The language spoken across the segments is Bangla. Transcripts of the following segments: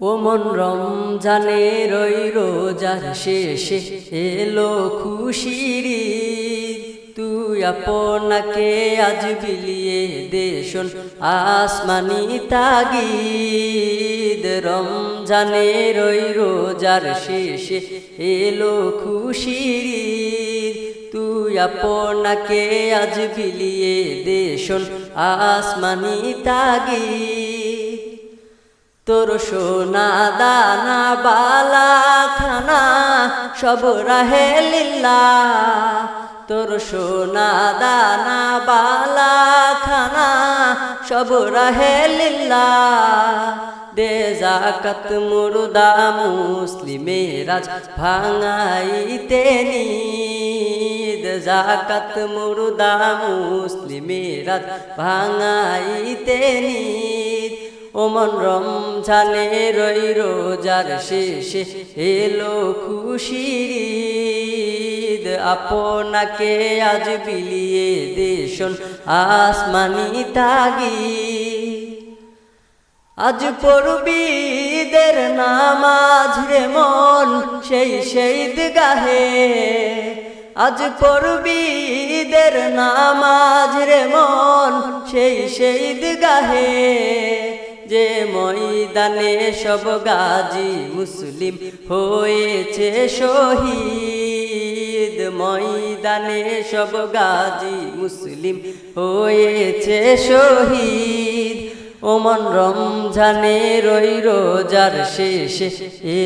ও মন রমজানের ওই রোজার শেষে এলো খুশির ঈদ। তুই আপনাকে আজ বিলিয়ে দে শোন আসমানি তাগিদ। রমজানের ওই রোজার শেষে এলো খুশির ঈদ। তুই আপনাকে আজ বিলিয়ে দে শোন আসমানি তাগিদ। তোর সোনা দানা বালা খানা সব রাহে লিল্লাহ। তোর সোনা দানা বালা খানা সব রাহে লিল্লাহ। দে যাকাত মুর্দা মুসলিমের আজ ভাঙাইতে নিদ। যাকাত মুর্দা মুসলিমের আজ ভাঙাইতে নিদ। ও মন রমজানের ওই রোজার শেষে এলো খুশির ঈদ। আপনাকে আজ বিলিয়ে দে শোন আসমানি তাগিদ। আজ পড়বি ঈদের নামাজ রে মন সেই ঈদগাহে। আজ পড়বি ঈদের নামাজ রে মন সেই ঈদগাহে। যে ময়দানে সব গাজী মুসলিম হয়েছে শহীদ। ময়দানে সব গাজী মুসলিম হয়েছে শহীদ। ও মন রমজানের ওই রোজার শেষে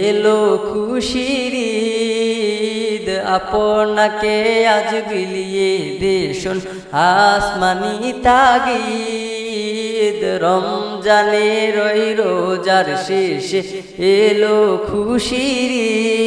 এলো খুশির ঈদ। আপনাকে আজ বিলিয়ে দে শোন আসমানি তাগিদ। রমজানের ওই রোজার শেষে এলো খুশির ঈদ।